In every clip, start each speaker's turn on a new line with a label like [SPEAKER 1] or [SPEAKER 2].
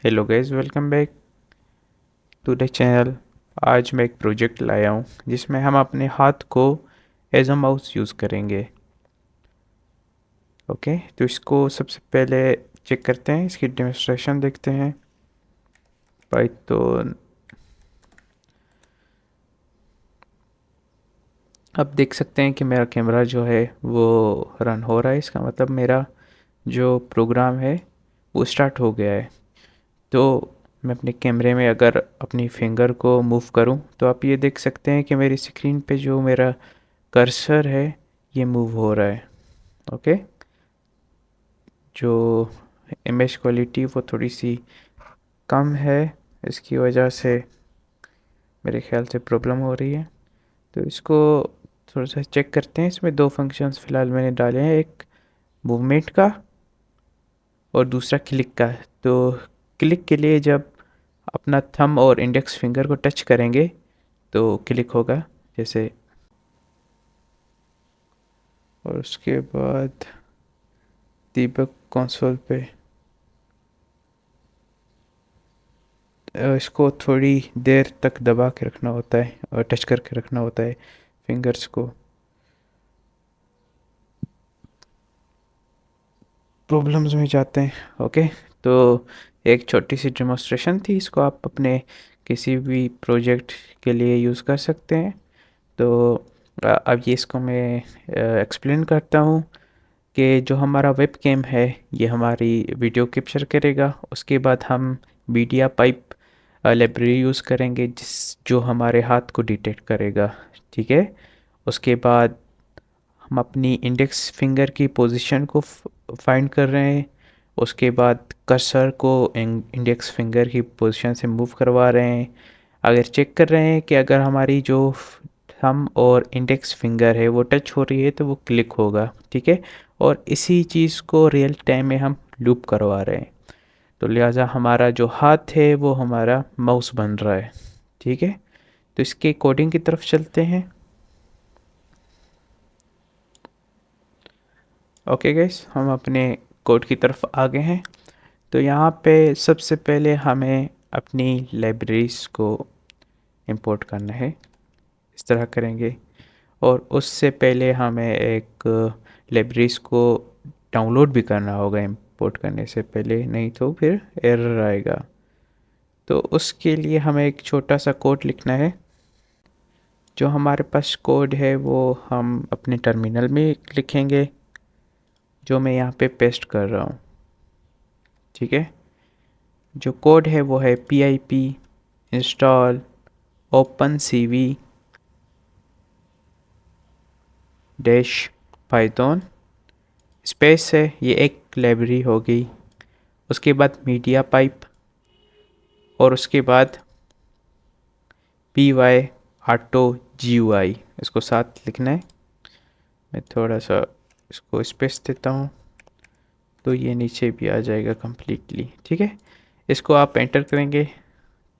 [SPEAKER 1] Hello guys, welcome back to the channel. आज मैं एक प्रोजेक्ट लाया हूँ जिसमें हम अपने हाथ को एज अ माउस यूज़ करेंगे। ओके, तो इसको सबसे पहले चेक करते हैं, इसकी डेमोन्स्ट्रेशन देखते हैं। पाइथन। अब देख सकते हैं कि मेरा कैमरा जो है वो रन हो रहा है। इसका मतलब मेरा जो प्रोग्राम है वो स्टार्ट हो गया है। तो मैं अपने कैमरे में अगर अपनी फिंगर को मूव करूं तो आप ये देख सकते हैं कि मेरी स्क्रीन पे जो मेरा कर्सर है ये मूव हो रहा है। ओके, जो इमेज क्वालिटी वो थोड़ी सी कम है, इसकी वजह से मेरे ख्याल से प्रॉब्लम हो रही है। तो इसको थोड़ा सा चेक करते हैं। इसमें दो फंक्शंस फ़िलहाल मैंने डाले हैं, एक मूवमेंट का और दूसरा क्लिक का। तो क्लिक के लिए जब अपना थंब और इंडेक्स फिंगर को टच करेंगे तो क्लिक होगा जैसे, और उसके बाद दीबक कंसोल पे इसको थोड़ी देर तक दबा के रखना होता है और टच करके रखना होता है फिंगर्स को। प्रॉब्लम्स में जाते हैं। ओके, तो एक छोटी सी डेमोन्स्ट्रेशन थी, इसको आप अपने किसी भी प्रोजेक्ट के लिए यूज़ कर सकते हैं। तो अब ये इसको मैं एक्सप्लेन करता हूँ कि जो हमारा वेब कैम है ये हमारी वीडियो कैप्चर करेगा। उसके बाद हम मीडिया पाइप लाइब्रेरी यूज़ करेंगे जिस जो हमारे हाथ को डिटेक्ट करेगा। ठीक है, उसके बाद हम अपनी इंडेक्स फिंगर की पोजीशन को फाइंड कर रहे हैं। उसके बाद कर्सर को इंडेक्स फिंगर की पोजीशन से मूव करवा रहे हैं। अगर चेक कर रहे हैं कि अगर हमारी जो थंब और इंडेक्स फिंगर है वो टच हो रही है तो वो क्लिक होगा। ठीक है, और इसी चीज़ को रियल टाइम में हम लूप करवा रहे हैं। तो लिहाजा हमारा जो हाथ है वो हमारा माउस बन रहा है। ठीक है, तो इसके कोडिंग की तरफ चलते हैं। ओके गाइस, हम अपने कोड की तरफ आ गए हैं। तो यहाँ पे सबसे पहले हमें अपनी लाइब्रेरीज को इंपोर्ट करना है। इस तरह करेंगे, और उससे पहले हमें एक लाइब्रेरीज को डाउनलोड भी करना होगा इंपोर्ट करने से पहले, नहीं तो फिर एरर आएगा। तो उसके लिए हमें एक छोटा सा कोड लिखना है। जो हमारे पास कोड है वो हम अपने टर्मिनल में लिखेंगे, जो मैं यहाँ पे पेस्ट कर रहा हूँ। ठीक है, जो कोड है वो है pip install open C V dash python space है, ये एक लाइब्रेरी होगी। उसके बाद मीडिया पाइप, और उसके बाद पी वाई आटो जी यू आई, इसको साथ लिखना है। मैं थोड़ा सा इसको स्पेस देता हूँ तो ये नीचे भी आ जाएगा कम्प्लीटली। ठीक है, इसको आप एंटर करेंगे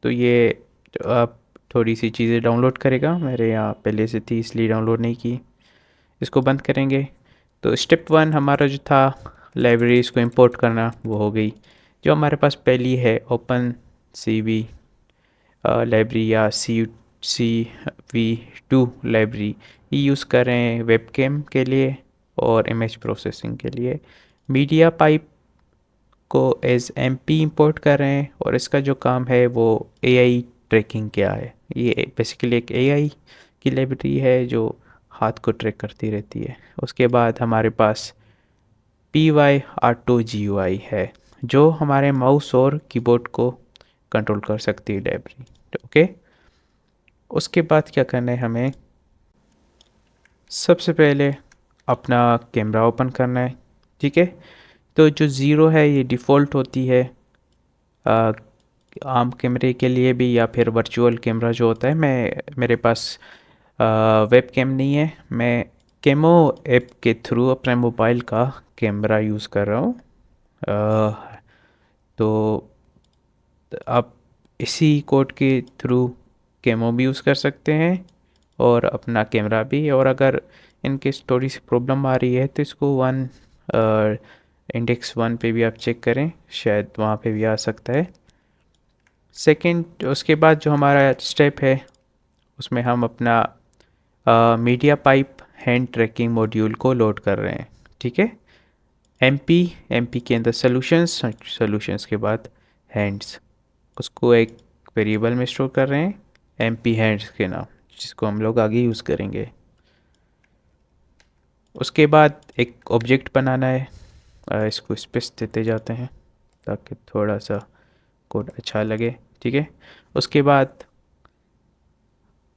[SPEAKER 1] तो ये आप थोड़ी सी चीज़ें डाउनलोड करेगा। मेरे यहाँ पहले से थी इसलिए डाउनलोड नहीं की। इसको बंद करेंगे। तो स्टेप वन हमारा जो था लाइब्रेरीज को इंपोर्ट करना वो हो गई। जो हमारे पास पहली है ओपन सी वी लाइब्रेरी या सी वी टू लाइब्रेरी, ये यूज़ कर रहे हैं वेब कैम के लिए और इमेज प्रोसेसिंग के लिए। मीडिया पाइप को एज एम पी इम्पोर्ट कर रहे हैं, और इसका जो काम है वो ए आई ट्रैकिंग क्या है। ये बेसिकली एक ए आई की लाइब्रेरी है जो हाथ को ट्रैक करती रहती है। उसके बाद हमारे पास P Y R two G U I है, जो हमारे माउस और कीबोर्ड को कंट्रोल कर सकती है लाइब्रेरी। ओके, उसके बाद क्या करना है हमें, सबसे पहले अपना कैमरा ओपन करना है। ठीक है, तो जो ज़ीरो है ये डिफ़ॉल्ट होती है आ, आम कैमरे के लिए भी, या फिर वर्चुअल कैमरा जो होता है। मेरे पास वेब कैम नहीं है, मैं केमो ऐप के थ्रू अपने मोबाइल का कैमरा यूज़ कर रहा हूँ। तो आप इसी कोड के थ्रू केमो भी यूज़ कर सकते हैं और अपना कैमरा भी। और अगर इनके थोड़ी सी प्रॉब्लम आ रही है तो इसको इंडेक्स वन पे भी आप चेक करें, शायद वहाँ पे भी आ सकता है। सेकंड उसके बाद जो हमारा स्टेप है उसमें हम अपना media pipe hand tracking module को लोड कर रहे हैं। ठीक है, एमपी के अंदर सॉल्यूशंस के बाद हैंड्स, उसको एक वेरिएबल में स्टोर कर रहे हैं एमपी हैंड्स के नाम, जिसको हम लोग आगे यूज़ करेंगे। उसके बाद एक ऑब्जेक्ट बनाना है, इसको स्पेस देते जाते हैं ताकि थोड़ा सा कोड अच्छा लगे। ठीक है, उसके बाद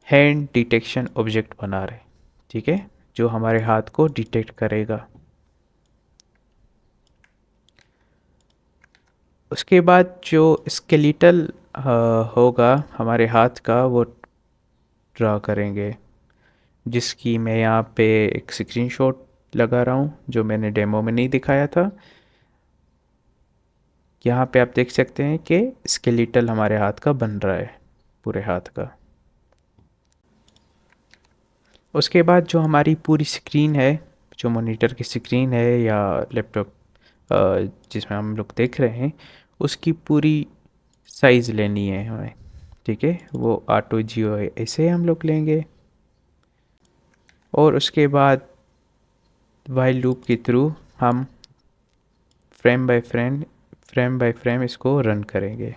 [SPEAKER 1] हैंड डिटेक्शन ऑब्जेक्ट बना रहे हैं। ठीक है, जो हमारे हाथ को डिटेक्ट करेगा। उसके बाद जो स्केलेटल होगा हमारे हाथ का वो ड्रा करेंगे, जिसकी मैं यहाँ पे एक स्क्रीनशॉट लगा रहा हूँ जो मैंने डेमो में नहीं दिखाया था। यहाँ पे आप देख सकते हैं कि स्केलेटल हमारे हाथ का बन रहा है, पूरे हाथ का। उसके बाद जो हमारी पूरी स्क्रीन है, जो मॉनिटर की स्क्रीन है या लैपटॉप जिसमें हम लोग देख रहे हैं, उसकी पूरी साइज़ लेनी है हमें। ठीक है, वो ऑटो जियो ऐसे हम लोग लेंगे और उसके बाद वाइल लूप के थ्रू हम फ्रेम बाय फ्रेम इसको रन करेंगे।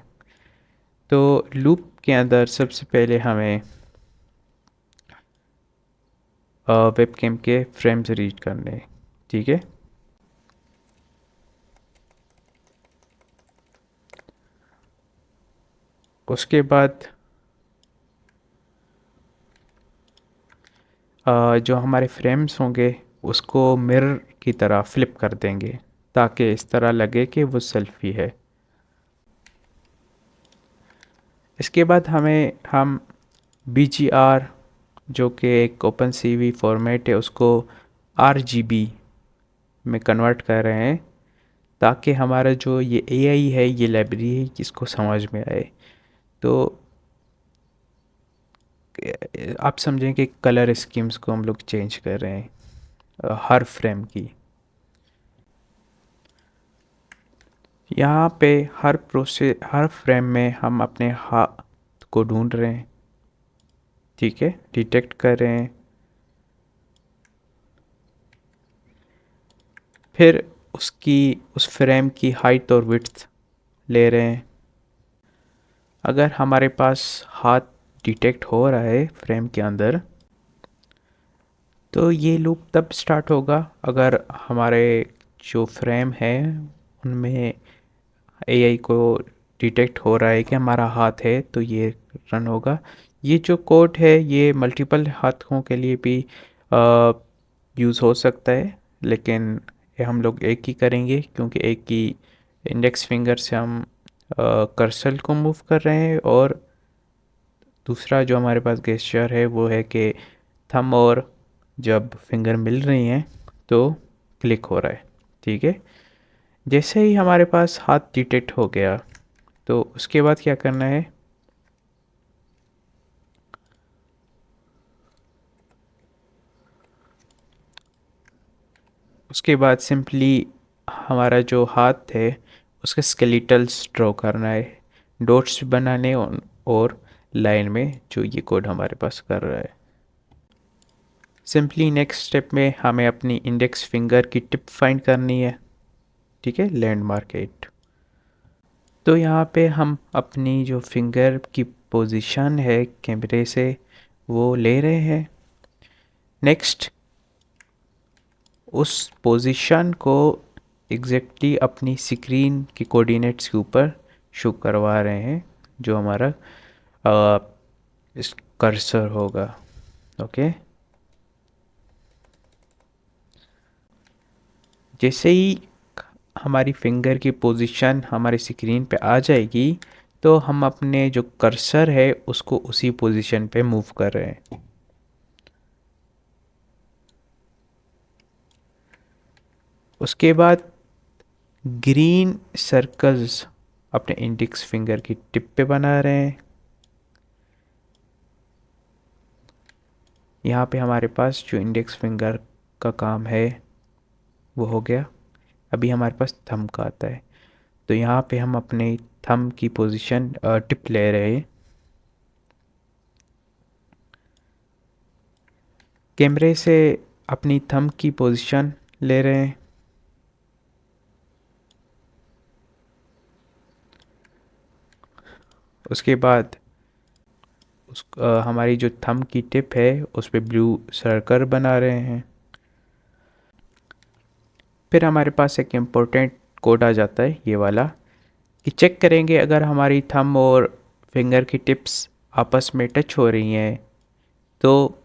[SPEAKER 1] तो लूप के अंदर सबसे पहले हमें वेबकैम के फ्रेम्स रीड करने हैं। ठीक है, उसके बाद जो हमारे फ्रेम्स होंगे उसको मिरर की तरह फ्लिप कर देंगे ताकि इस तरह लगे कि वो सेल्फी है। इसके बाद हम BGR जो कि एक ओपन CV फॉर्मेट है उसको RGB में कन्वर्ट कर रहे हैं ताकि हमारा जो ये AI है, ये लाइब्रेरी है, इसको समझ में आए। तो आप समझें कि कलर स्कीम्स को हम लोग चेंज कर रहे हैं हर फ्रेम की। यहाँ पे हर फ्रेम में हम अपने हाथ को ढूंढ रहे हैं। ठीक है, डिटेक्ट कर रहे हैं, फिर उस फ्रेम की हाइट और विड्थ ले रहे हैं। अगर हमारे पास हाथ डिटेक्ट हो रहा है फ्रेम के अंदर तो ये लूप तब स्टार्ट होगा अगर हमारे जो फ्रेम है उनमें AI को डिटेक्ट हो रहा है कि हमारा हाथ है, तो ये रन होगा। ये जो कोड है ये मल्टीपल हाथों के लिए भी यूज़ हो सकता है, लेकिन ये हम लोग एक ही करेंगे क्योंकि एक ही इंडेक्स फिंगर से हम कर्सर को मूव कर रहे हैं और दूसरा जो हमारे पास गेस्चर है वो है कि थंब और जब फिंगर मिल रही हैं तो क्लिक हो रहा है। ठीक है, जैसे ही हमारे पास हाथ डिटेक्ट हो गया तो उसके बाद क्या करना है, उसके बाद सिंपली हमारा जो हाथ है उसके स्केलेटल्स ड्रॉ करना है, डॉट्स बनाने और लाइन में जो ये कोड हमारे पास कर रहा है। सिंपली नेक्स्ट स्टेप में हमें अपनी इंडेक्स फिंगर की टिप फाइंड करनी है। ठीक है, लैंडमार्क 8। तो यहाँ पे हम अपनी जो फिंगर की पोजीशन है कैमरे से वो ले रहे हैं। नेक्स्ट उस पोजीशन को एग्जैक्टली अपनी स्क्रीन की कोऑर्डिनेट्स के ऊपर शो करवा रहे हैं जो हमारा इस कर्सर होगा। ओके, जैसे ही हमारी फिंगर की पोजीशन हमारी स्क्रीन पे आ जाएगी तो हम अपने जो कर्सर है उसको उसी पोजीशन पे मूव कर रहे हैं। उसके बाद ग्रीन सर्कल्स अपने इंडेक्स फिंगर की टिप पे बना रहे हैं। यहाँ पे हमारे पास जो इंडेक्स फिंगर का काम है वो हो गया। अभी हमारे पास थंब का आता है, तो यहाँ पे हम अपने थंब की पोजीशन टिप ले रहे हैं। कैमरे से अपनी थंब की पोजीशन ले रहे हैं। उसके बाद हमारी जो थंब की टिप है उस पर ब्लू सर्कल बना रहे हैं। फिर हमारे पास एक इम्पोर्टेंट कोड आ जाता है ये वाला, कि चेक करेंगे अगर हमारी थंब और फिंगर की टिप्स आपस में टच हो रही हैं तो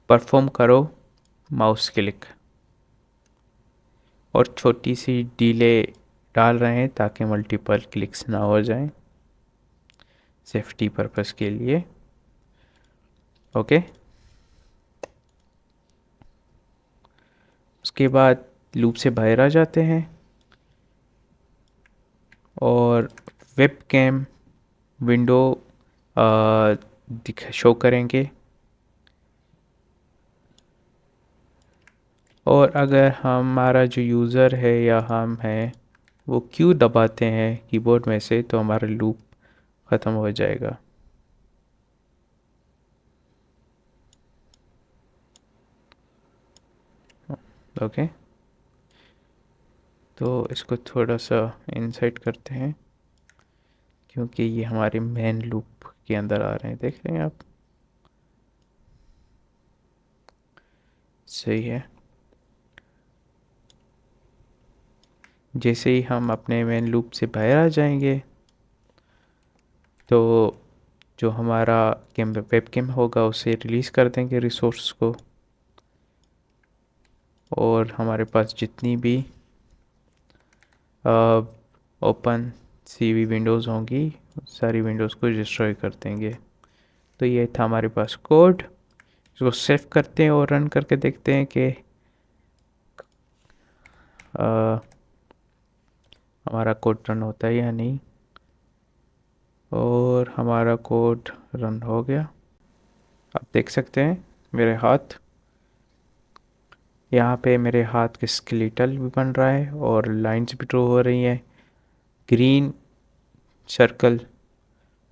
[SPEAKER 1] परफॉर्म करो माउस क्लिक, और छोटी सी डिले डाल रहे हैं ताकि मल्टीपल क्लिक्स ना हो जाएं, सेफ्टी पर्पस के लिए। ओके, उसके बाद लूप से बाहर आ जाते हैं और वेब कैम विंडो शो करेंगे। और अगर हमारा जो यूज़र है या हम हैं वो क्यू दबाते हैं कीबोर्ड में से तो हमारा लूप ख़त्म हो जाएगा। ओके, तो इसको थोड़ा सा इनसाइड करते हैं क्योंकि ये हमारे मेन लूप के अंदर आ रहे हैं, देख रहे हैं आप। सही है। जैसे ही हम अपने मेन लूप से बाहर आ जाएंगे तो जो हमारा वेब कैम होगा उसे रिलीज़ कर देंगे रिसोर्स को, और हमारे पास जितनी भी ओपन सीवी विंडोज़ होंगी सारी विंडोज़ को डिस्ट्रॉय कर देंगे। तो ये था हमारे पास कोड। इसको सेव करते हैं और रन करके देखते हैं कि हमारा कोड रन होता है या नहीं। और हमारा कोड रन हो गया। आप देख सकते हैं मेरे हाथ, यहाँ पे मेरे हाथ के स्केलेटल भी बन रहा है और लाइंस भी ड्रॉ हो रही हैं। ग्रीन सर्कल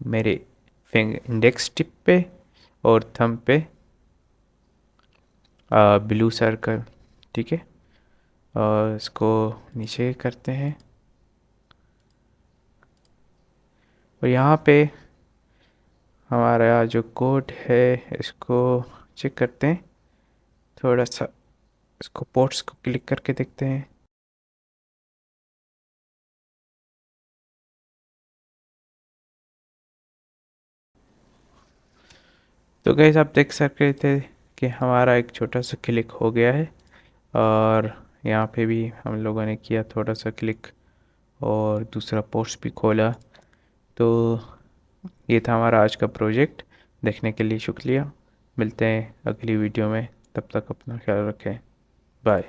[SPEAKER 1] मेरे इंडेक्स टिप पे और थंब पे ब्लू सर्कल। ठीक है, और इसको नीचे करते हैं और यहाँ पे हमारा जो कोड है इसको चेक करते हैं। थोड़ा सा इसको पोर्ट्स को क्लिक करके देखते हैं। तो गैस आप देख सकते थे कि हमारा एक छोटा सा क्लिक हो गया है, और यहाँ पे भी हम लोगों ने किया थोड़ा सा क्लिक और दूसरा पोर्ट्स भी खोला। तो ये था हमारा आज का प्रोजेक्ट। देखने के लिए शुक्रिया। मिलते हैं अगली वीडियो में, तब तक अपना ख्याल रखें। बाय।